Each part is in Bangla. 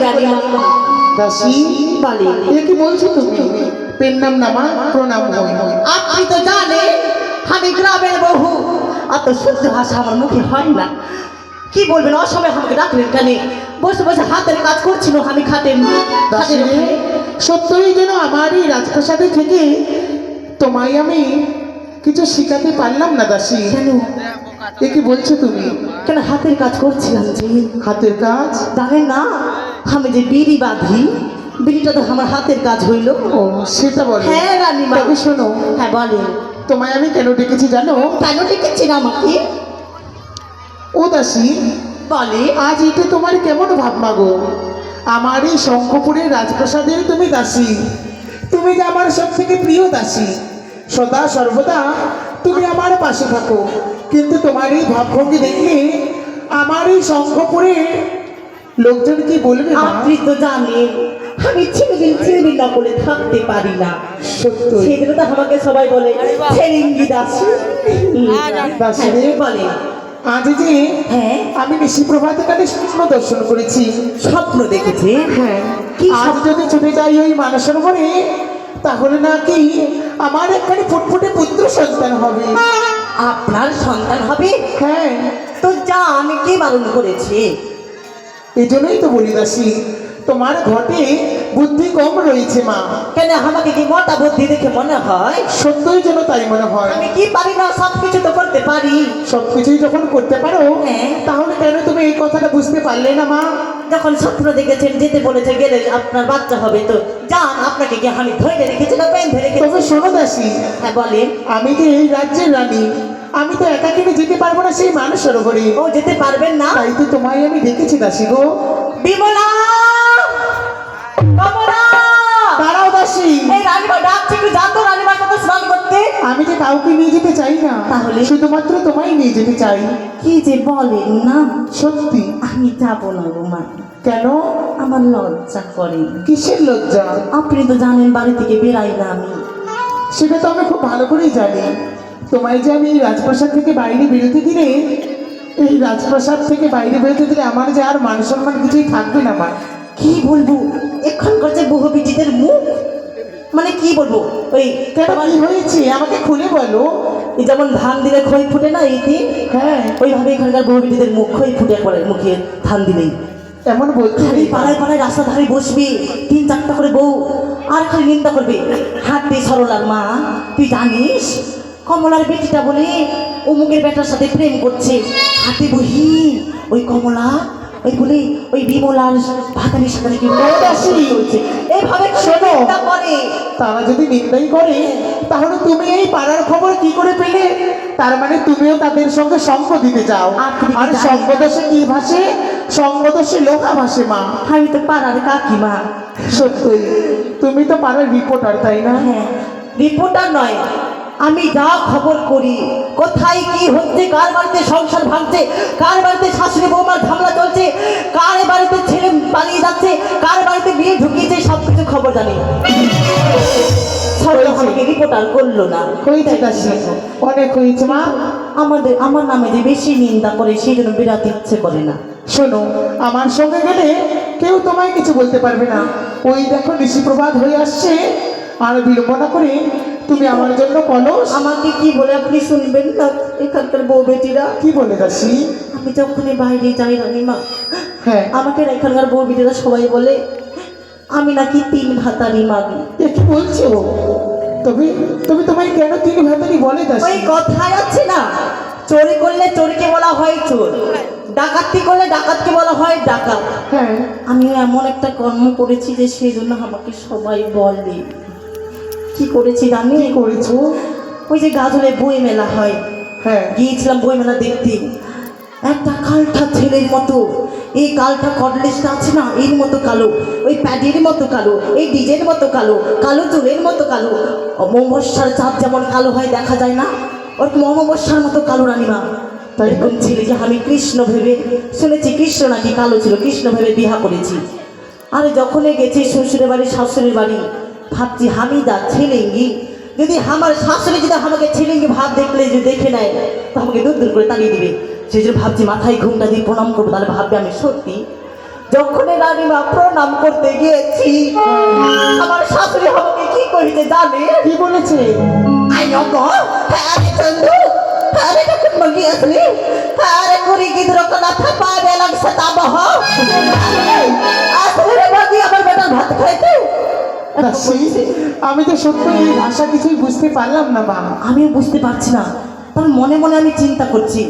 রানীমা। দাসী বলে এ কি বলছো তুমি? পেন নাম নামা প্রণাম হই। আপনি তো জানেন আমি গ্রামের বহু, অত শুদ্ধ ভাষা আমার মুখে হয় না। কি বলবেন, অসময় আমাকে ডাকলেন কেন? বসে বসে হাতের কাজ করছিল আমি খাটের দাসী রে, সত্যই যেন আমার এই রাজপ্রাসাদে থেকে তোমায় আমি কিছু শিখাতে পারলাম না দাসী। কেন এ কি বলছো তুমি? কেন হাতের কাজ করছিলাম যে, হাতের কাজ? জানেন না আমি যে বিড়ি বাঁধি, বিড়িটা তো আমার হাতের কাজ হইল। ও সেটা বলো। হ্যাঁ রানীমা। তবে শোনো, হ্যাঁ বলেন। তোমায় আমি কেন ডেকেছি জানো? কেন ডেকেছেন আমাকে? ও দাসী, বলে আজ এটা তোমার কেমন ভাবনা গো? আমার এই শঙ্খপুরের রাজপ্রাসাদের তুমি দাসী, তুমি যে আমার সব থেকে প্রিয় দাসী, সদা সর্বদা তুমি আমার পাশে থাকো, কিন্তু তোমার এই ভাবভঙ্গি দেখে আমার এই শঙ্খপুরে লোকজন কি বলবে মা? আপনি তো জানেন আমি ছেলেদিন না করে থাকতে পারি না। সত্য সেদিন তো আমাকে সবাই বলে ছেলিঙ্গি দাসী। দাসী রে, বলে আজ যে হ্যাঁ আমি নিশি প্রভাতকালে স্বপ্ন দর্শন করেছি। স্বপ্ন দেখেছে? হ্যাঁ, কি আজ স্বপ্ন? যদি ছুটে যাই ওই মানসরোবরে, তাহলে নাকি আমার একখানি ফুটফুটে পুত্র সন্তান হবে। আপনার সন্তান হবে? হ্যাঁ, তো যা আমি কি বারণ করেছি? এই জন্যই তো বলি দাসী, তোমার ঘটে বুদ্ধি কম রয়েছে মা। কেন আমাকে কি মোটা বুদ্ধি দেখে মনে হয়? সত্যই যেন তাই মনে হয়। আমি কি পারি না? সব কিছু তো করতে পারি। সবকিছুই যখন করতে পারো, হ্যাঁ। তাহলে কেন তুমি এই কথাটা বুঝতে পারলে না মা? যখন স্বপ্ন দেখেছেন যেতে বলেছে গেলে আপনার বাচ্চা হবে, তো যান, আপনাকে কি আমি ধরে রেখেছি না বেঁধে রেখেছি? তবে শোনো দাসী, হ্যাঁ বলেন। আমি যে এই রাজ্যের রানী, আমি তো একা কিনে যেতে পারবো না সেই মানসরোবরে। ও যেতে পারবেন না? তাই তো তোমায় আমি দেখেছি দাসী গো। বিমলা, কমলা, দাঁড়াও দাসী, এই রানীমা ডাকছে, একটু জানতো রানীমার কথা স্নান করতে। আমি যে কাউকে নিয়ে যেতে চাই না, তাহলে? শুধুমাত্র তোমায় নিয়ে যেতে চাই। কি যে বলেন না, সত্যি? আমি যাবো না গো মা, কেন? আমার লজ্জা করে। কিসের লজ্জা? আপনি তো জানেন বাড়ি থেকে বেরাই না আমি। সেটা তো আমি খুব ভালো করেই জানি। তোমায় যে আমি এই রাজপ্রাসাদ থেকে বাইরে বেরোতে দিলে, এই রাজপ্রাসাদ থেকে বাইরে বেরোতে দিলে আমার যে আর মান সম্মান কিছুই থাকবে না মা। কি বলবো এখানকার যে বহু বিটিদের মুখ, মানে কি বলবো, ওই কেন, কি হয়েছে আমাকে খুলে বলো। এই যেমন ধান দিলে খই ফুটে না, এইটি হ্যাঁ, ওইভাবে এখানকার বহু বিটিদের মুখ খই ফুটে পড়ে মুখে ধান দিলেই। এমন বলতে খালি পাড়ায় পাড়ায় রাস্তা ধারে বসবে, 3-4টা করে বউ, আর খালি নিন্দা করবে। হাঁটবে সরলার মা, তুই জানিস কমলার বেটিটা বলে অমুকের বেটার সাথে প্রেম করছে। হাতে বহি ওই কমলা ওই বলে ওই বিমলার ভাতানির সাথে নাকি চলছে। এইভাবে শোনো, নিন্দা করে। তারা যদি নিন্দাই করে, তাহলে তুমি এই পাড়ার খবর কি করে পেলে? তার মানে তুমিও তাদের সঙ্গে সঙ্গ দিতে চাও। আপনি আর জানেন। সঙ্গ দোষে কি ভাসে? সঙ্গ দোষে লোহা ভাসে মা। আমি তো পাড়ার কাকিমা। সত্যই, তুমি তো পাড়ার রিপোর্টার, তাই না? হ্যাঁ, রিপোর্টার নয়, আমি যা খবর করি, কোথায় কি হচ্ছে, কার বাড়িতে সংসার ভাঙছে, কার বাড়িতে শাশুড়ি বৌমার ঝামেলা চলছে, কার বাড়িতে ছেলে পালিয়ে যাচ্ছে, কার বাড়িতে বিয়ে ঢুকিয়েছে, সব কিছু খবর জানি। সরকার আমাকে রিপোর্টার করলো না। হয়েছে দাসী, অনেক হয়েছে মা। আমার নামে যে বেশি নিন্দা করে সেই জন্য বেরাতে ইচ্ছে করে না। শোনো, আমার সঙ্গে গেলে কেউ তোমায় কিছু বলতে পারবে না। ওই দেখো নিশি প্রভাত হয়ে আসছে, আর বিড়ম্বনা করে তুমি আমার জন্য কলস। আমাকে কি বলে আপনি শুনবেন না? এখানকার বউ বেটিরা কি বলে দাসী? আমি যখন বাইরে যাই রানীমা, হ্যাঁ, আমাকে এখানকার বউ বেটিরা সবাই বলে আমি নাকি 3 ভাতারি মাগি। এ কি বলছো? তবে তবে তোমায় কেন তিনি ভাতারি বলে ওই দাসী? কথায় আছে না, চোরি করলে চোরকে বলা হয় চোর, ডাকাতি করলে ডাকাতকে বলা হয় ডাকাত। হ্যাঁ, আমি এমন একটা কর্ম করেছি যে সেই জন্য আমাকে সবাই বলে। কি করেছি জানি? কি করেছো? ওই যে গাজলে বই মেলা হয়, হ্যাঁ, গিয়েছিলাম বই মেলা দেখতে। একটা কালটা ছেলের মতো, এই কালটা কডলেসটা আছে না এর মতো কালো, ওই প্যাডের মতো কালো, এই ডিজের মতো কালো, কালো চুলের মতো কালো, অমাবস্যার চাঁদ যেমন কালো হয় দেখা যায় না, ওরকম অমাবস্যার মতো কালো রানীমা। তাই এরকম ছেলে যে আমি কৃষ্ণ ভেবে, শুনেছি কৃষ্ণ নাকি কালো ছিল, কৃষ্ণ ভেবে বিহা করেছি। আর যখনই গেছি শ্বশুরের বাড়ি শাশুড়ির বাড়ি, ভাবছি হামিদা ছেলেঙ্গি, যদি আমার শাশুড়ি যদি আমাকে ছেলেঙ্গি ভাব দেখলে যদি দেখে নেয় তো আমাকে দূর দূর করে তাড়িয়ে দিবে। সেই জন্য ভাবছি মাথায় ঘুমটা দিয়ে প্রণাম করবো, তাহলে ভাববে আমি সত্যি। যখন রানীমা প্রণাম করতে গিয়েছি, আমার শাশুড়ি আমাকে কি কইতে জানে? কি বলেছে? আইনো গো, আরে চন্দু, আরে কখন মগি আসলি, আরে কুড়ি গিদ্র কলা থাপা বেলাগ সতাবহ, আসলে মগি আমার বেটার ভাত খাইতে। দাসী, আমি তো সত্যি এই ভাষা কিছুই বুঝতে পারলাম না মা। আমিও বুঝতে পারছি না, তবে মনে মনে আমি চিন্তা করছি,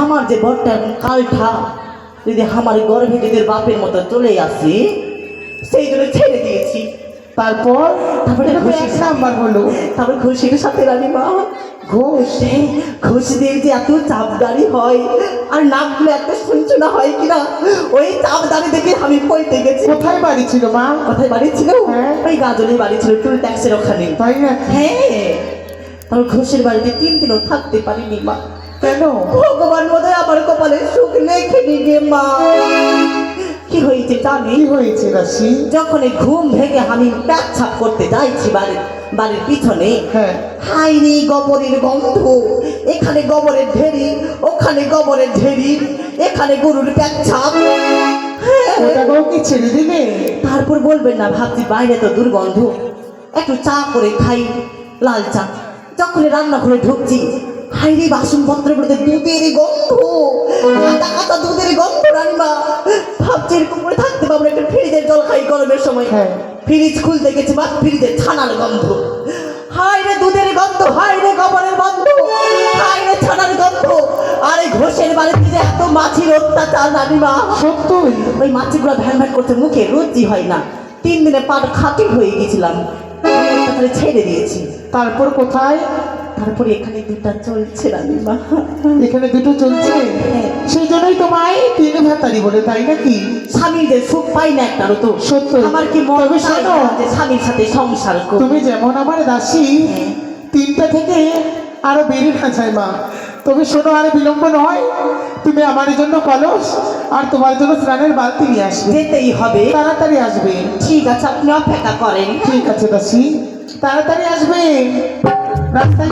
আমার যে বরটা কালটা যদি আমার গর্ভে যদি ওর বাপের মতো চলে আসে, সেই জন্য ছেড়ে দিয়েছি। তারপরে এটা তো খুশি এক নাম্বার হলো। তারপর খুশির সাথে রানীমা ঘোষ, খুশি দিয়ে যে এত চাপদারি হয় আর নামগুলো এত শুনছুনা হয় কিনা, ওই চাপদারি দেখে আমি পড়তে গেছি। কোথায় বাড়ি ছিল মা? কোথায় বাড়ি ছিল? হ্যাঁ। ওই গাজলের বাড়ি ছিল, টুল ট্যাক্সের ওখানে। তাই না? হ্যাঁ, তারপর খুশির বাড়িতে 3 দিনও থাকতে পারিনি মা। কেন? ভগবান বোধহয় আমার কপালে সুখ লেখেনি গে মা। কি হয়েছে জানি? কি হয়েছে দাসী? যখন এই ঘুম ভেঙে আমি পেচ্ছাপ করতে যাইছি বাড়ির পিছনে, হ্যাঁ, হাইনি গোবরের গন্ধ, এখানে গোবরের ঢেরি, ওখানে গোবরের ঢেরি, এখানে গরুর পেচ্ছাপ। ওটাকেও কি ছেড়ে দিলে? তারপর বলবেন না, ভাবছি বাইরে তো দুর্গন্ধ, একটু চা করে খাই, লাল চা। যখন রান্নাঘরে ঢুকছি, হাইরি বাসনপত্রগুলোতে দুধের গন্ধ, কাঁচা কাঁচা দুধের গন্ধ। রানীমা ভাবছি এরকম করে থাকতে পারবো না, একটা ফ্রিজের জল খাই গরমের সময়। হ্যাঁ। ফ্রিজ খুলতে গেছি মা, ফ্রিজের ছানার গন্ধ, হাইরে দুধের গন্ধ, হাইরে গোবরের গন্ধ, হাইরে ছানার গন্ধ। আর এই ঘোষের বাড়িতে যে এত মাছির অত্যাচার রানীমা, সত্যই? ওই মাছিগুলো ভ্যান ভ্যান করতে, মুখে রুচি হয় না। 3 দিনে পাট খাঁটি হয়ে গেছিলাম, তাহলে ছেড়ে দিয়েছি। তারপর কোথায়? তারপরে এখানে 2টা চলছে রানীমা। এখানে দুটো চলছে, সেই জন্যই তোমায় 3 ভাতারি বলে, তাই নাকি? স্বামীর যে সুখ পাই না একটারও তো। সত্য। আমার কি মন তবে চায় শোনো, না যে স্বামীর সাথে সংসার করব। তুমি যেমন আমার দাসী, হ্যাঁ। 3টা থেকে আরো বেড়ে না যায় মা। তবে শোনো, আর বিলম্ব নয়, তুমি আমার জন্য কলস আর তোমার জন্য স্নানের বালতি নিয়ে আসবে। যেতেই হবে। তাড়াতাড়ি আসবে। ঠিক আছে, আপনি অপেক্ষা করেন। ঠিক আছে দাসী, তাড়াতাড়ি আসবে। রাস্তায়